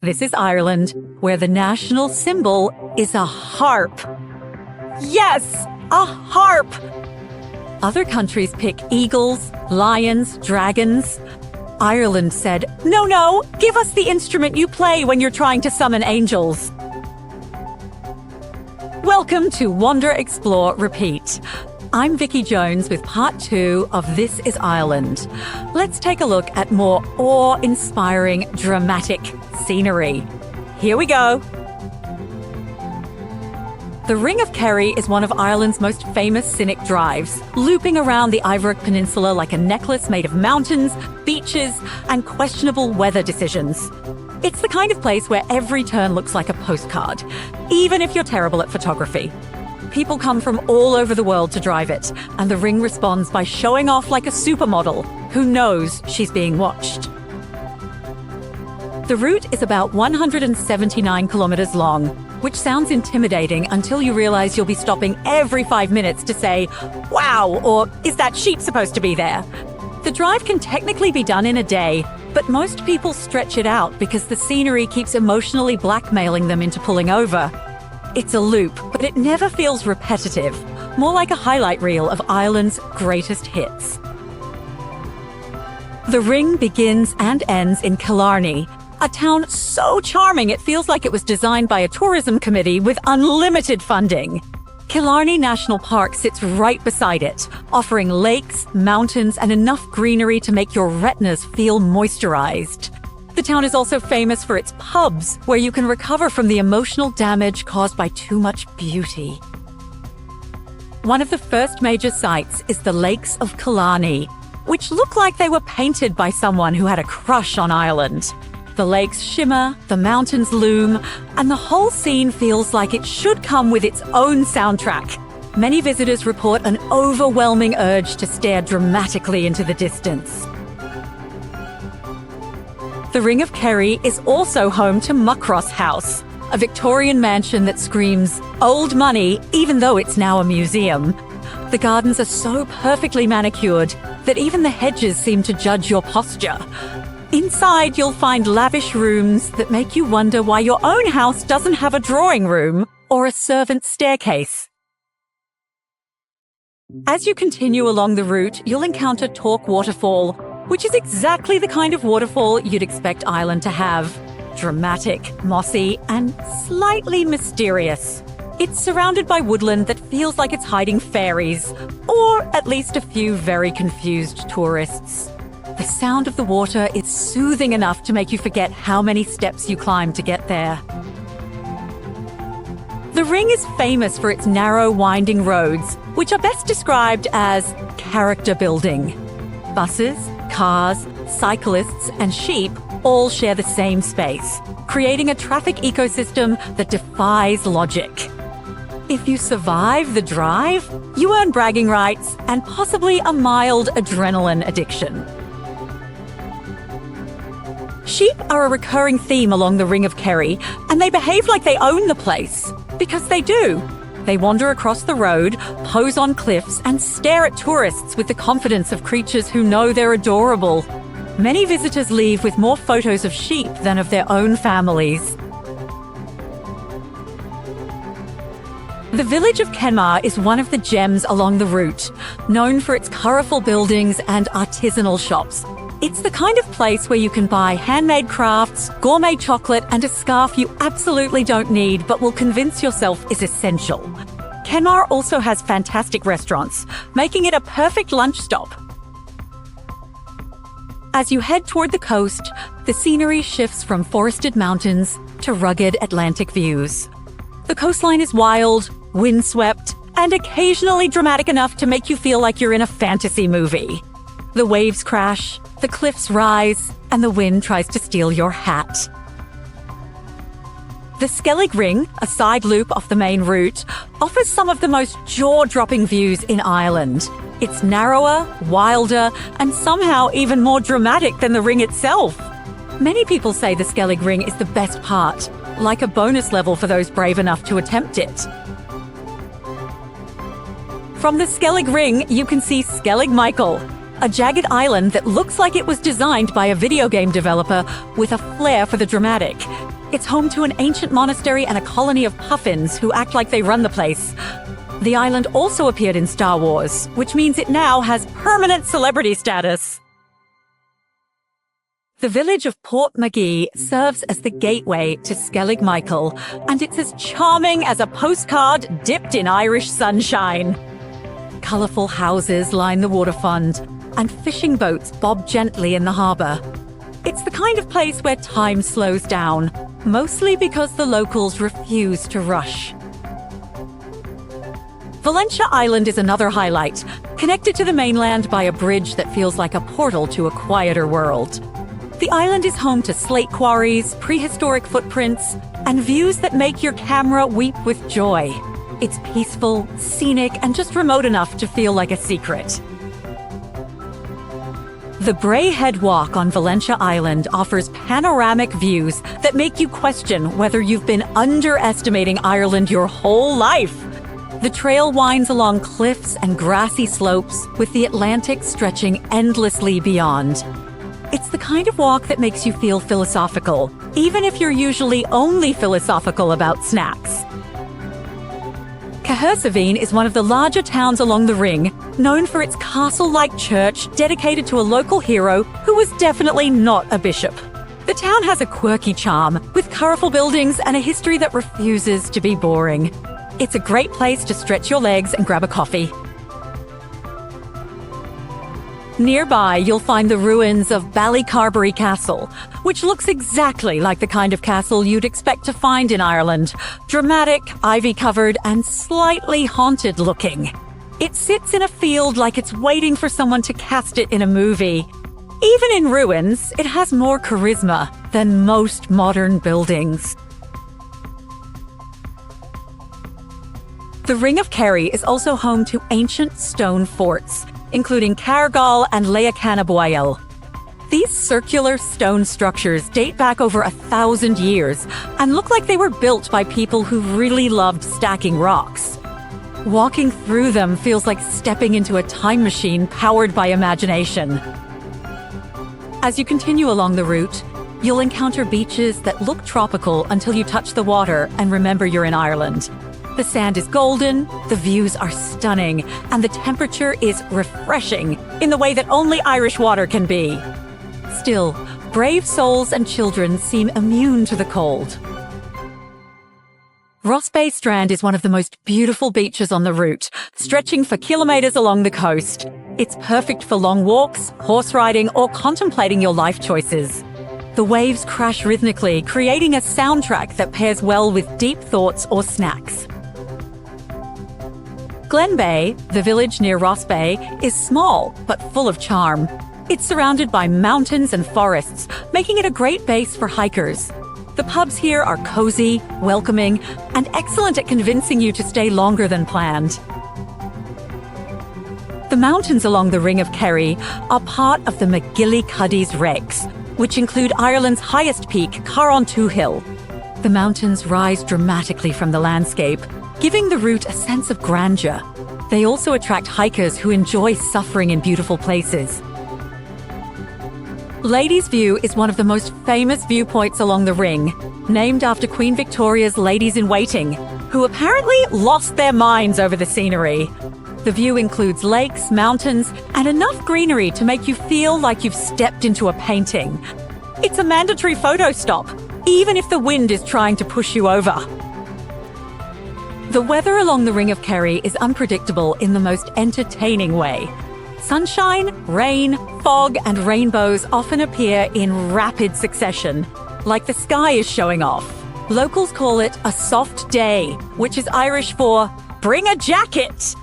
This is Ireland, where the national symbol is a harp. Yes, a harp! Other countries pick eagles, lions, dragons. Ireland said, no, give us the instrument you play when you're trying to summon angels. Welcome to Wander, Explore, Repeat. I'm Vicky Jones with part 2 of This is Ireland. Let's take a look at more awe-inspiring, dramatic scenery. Here we go. The Ring of Kerry is one of Ireland's most famous scenic drives, looping around the Iveragh Peninsula like a necklace made of mountains, beaches, and questionable weather decisions. It's the kind of place where every turn looks like a postcard, even if you're terrible at photography. People come from all over the world to drive it, and the ring responds by showing off like a supermodel who knows she's being watched. The route is about 179 kilometers long, which sounds intimidating until you realize you'll be stopping every 5 minutes to say, "Wow," or "Is that sheep supposed to be there?" The drive can technically be done in a day, but most people stretch it out because the scenery keeps emotionally blackmailing them into pulling over. It's a loop, but it never feels repetitive, more like a highlight reel of Ireland's greatest hits. The ring begins and ends in Killarney, a town so charming it feels like it was designed by a tourism committee with unlimited funding. Killarney National Park sits right beside it, offering lakes, mountains, and enough greenery to make your retinas feel moisturized. The town is also famous for its pubs, where you can recover from the emotional damage caused by too much beauty. One of the first major sites is the Lakes of Killarney, which look like they were painted by someone who had a crush on Ireland. The lakes shimmer, the mountains loom, and the whole scene feels like it should come with its own soundtrack. Many visitors report an overwhelming urge to stare dramatically into the distance. The Ring of Kerry is also home to Muckross House, a Victorian mansion that screams old money even though it's now a museum. The gardens are so perfectly manicured that even the hedges seem to judge your posture. Inside, you'll find lavish rooms that make you wonder why your own house doesn't have a drawing room or a servant's staircase. As you continue along the route, you'll encounter Torque Waterfall, which is exactly the kind of waterfall you'd expect Ireland to have. Dramatic, mossy, and slightly mysterious. It's surrounded by woodland that feels like it's hiding fairies, or at least a few very confused tourists. The sound of the water is soothing enough to make you forget how many steps you climb to get there. The ring is famous for its narrow, winding roads, which are best described as character building. Buses, cars, cyclists, and sheep all share the same space, creating a traffic ecosystem that defies logic. If you survive the drive, you earn bragging rights and possibly a mild adrenaline addiction. Sheep are a recurring theme along the Ring of Kerry, and they behave like they own the place. Because they do. They wander across the road, pose on cliffs, and stare at tourists with the confidence of creatures who know they're adorable. Many visitors leave with more photos of sheep than of their own families. The village of Kenmare is one of the gems along the route, known for its colourful buildings and artisanal shops. It's the kind of place where you can buy handmade crafts, gourmet chocolate, and a scarf you absolutely don't need but will convince yourself is essential. Kenmare also has fantastic restaurants, making it a perfect lunch stop. As you head toward the coast, the scenery shifts from forested mountains to rugged Atlantic views. The coastline is wild, windswept, and occasionally dramatic enough to make you feel like you're in a fantasy movie. The waves crash, the cliffs rise, and the wind tries to steal your hat. The Skellig Ring, a side loop off the main route, offers some of the most jaw-dropping views in Ireland. It's narrower, wilder, and somehow even more dramatic than the ring itself. Many people say the Skellig Ring is the best part, like a bonus level for those brave enough to attempt it. From the Skellig Ring, you can see Skellig Michael, a jagged island that looks like it was designed by a video game developer with a flair for the dramatic. It's home to an ancient monastery and a colony of puffins who act like they run the place. The island also appeared in Star Wars, which means it now has permanent celebrity status. The village of Port Magee serves as the gateway to Skellig, and it's as charming as a postcard dipped in Irish sunshine. Colourful houses line the waterfront, and fishing boats bob gently in the harbour. It's the kind of place where time slows down, mostly because the locals refuse to rush. Valencia Island is another highlight, connected to the mainland by a bridge that feels like a portal to a quieter world. The island is home to slate quarries, prehistoric footprints, and views that make your camera weep with joy. It's peaceful, scenic, and just remote enough to feel like a secret. The Bray Head Walk on Valencia Island offers panoramic views that make you question whether you've been underestimating Ireland your whole life. The trail winds along cliffs and grassy slopes, with the Atlantic stretching endlessly beyond. It's the kind of walk that makes you feel philosophical, even if you're usually only philosophical about snacks. Cahersiveen is one of the larger towns along the Ring, known for its castle-like church dedicated to a local hero who was definitely not a bishop. The town has a quirky charm, with colourful buildings and a history that refuses to be boring. It's a great place to stretch your legs and grab a coffee. Nearby, you'll find the ruins of Ballycarbery Castle, which looks exactly like the kind of castle you'd expect to find in Ireland. Dramatic, ivy-covered, and slightly haunted-looking. It sits in a field like it's waiting for someone to cast it in a movie. Even in ruins, it has more charisma than most modern buildings. The Ring of Kerry is also home to ancient stone forts, including Cargal and Leacanaboyle. These circular stone structures date back over 1,000 years and look like they were built by people who really loved stacking rocks. Walking through them feels like stepping into a time machine powered by imagination. As you continue along the route, you'll encounter beaches that look tropical until you touch the water and remember you're in Ireland. The sand is golden, the views are stunning, and the temperature is refreshing in the way that only Irish water can be. Still, brave souls and children seem immune to the cold. Ross Bay Strand is one of the most beautiful beaches on the route, stretching for kilometres along the coast. It's perfect for long walks, horse riding, or contemplating your life choices. The waves crash rhythmically, creating a soundtrack that pairs well with deep thoughts or snacks. Glen Bay, the village near Ross Bay, is small but full of charm. It's surrounded by mountains and forests, making it a great base for hikers. The pubs here are cozy, welcoming, and excellent at convincing you to stay longer than planned. The mountains along the Ring of Kerry are part of the McGillycuddy's which include Ireland's highest peak, Carron-Two Hill. The mountains rise dramatically from the landscape, giving the route a sense of grandeur. They also attract hikers who enjoy suffering in beautiful places. Ladies' View is one of the most famous viewpoints along the Ring, named after Queen Victoria's ladies-in-waiting, who apparently lost their minds over the scenery. The view includes lakes, mountains, and enough greenery to make you feel like you've stepped into a painting. It's a mandatory photo stop, even if the wind is trying to push you over. The weather along the Ring of Kerry is unpredictable in the most entertaining way. Sunshine, rain, fog, and rainbows often appear in rapid succession, like the sky is showing off. Locals call it a soft day, which is Irish for bring a jacket.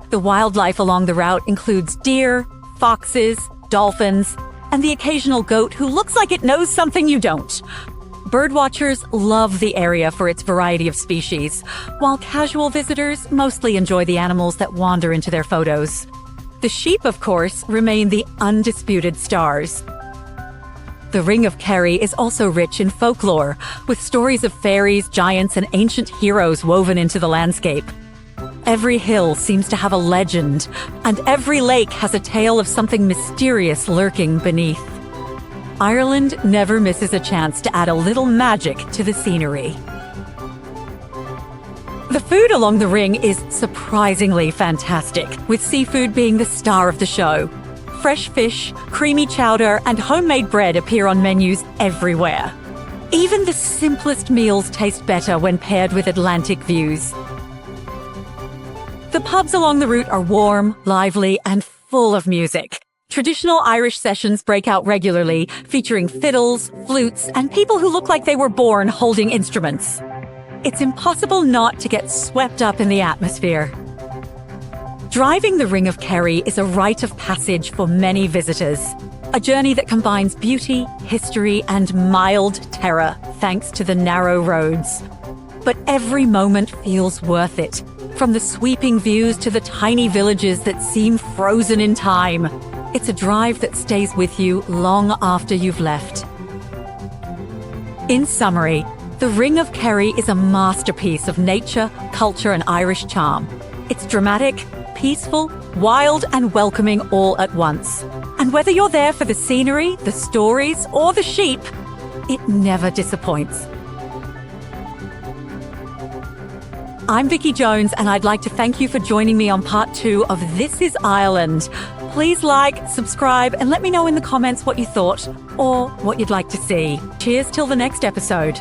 The wildlife along the route includes deer, foxes, dolphins, and the occasional goat who looks like it knows something you don't. Birdwatchers love the area for its variety of species, while casual visitors mostly enjoy the animals that wander into their photos. The sheep, of course, remain the undisputed stars. The Ring of Kerry is also rich in folklore, with stories of fairies, giants, and ancient heroes woven into the landscape. Every hill seems to have a legend, and every lake has a tale of something mysterious lurking beneath. Ireland never misses a chance to add a little magic to the scenery. The food along the Ring is surprisingly fantastic, with seafood being the star of the show. Fresh fish, creamy chowder, and homemade bread appear on menus everywhere. Even the simplest meals taste better when paired with Atlantic views. The pubs along the route are warm, lively, and full of music. Traditional Irish sessions break out regularly, featuring fiddles, flutes, and people who look like they were born holding instruments. It's impossible not to get swept up in the atmosphere. Driving the Ring of Kerry is a rite of passage for many visitors. A journey that combines beauty, history, and mild terror, thanks to the narrow roads. But every moment feels worth it, from the sweeping views to the tiny villages that seem frozen in time. It's a drive that stays with you long after you've left. In summary, the Ring of Kerry is a masterpiece of nature, culture, and Irish charm. It's dramatic, peaceful, wild, and welcoming all at once. And whether you're there for the scenery, the stories, or the sheep, it never disappoints. I'm Vicky Jones, and I'd like to thank you for joining me on part 2 of This is Ireland. Please like, subscribe, and let me know in the comments what you thought or what you'd like to see. Cheers till the next episode.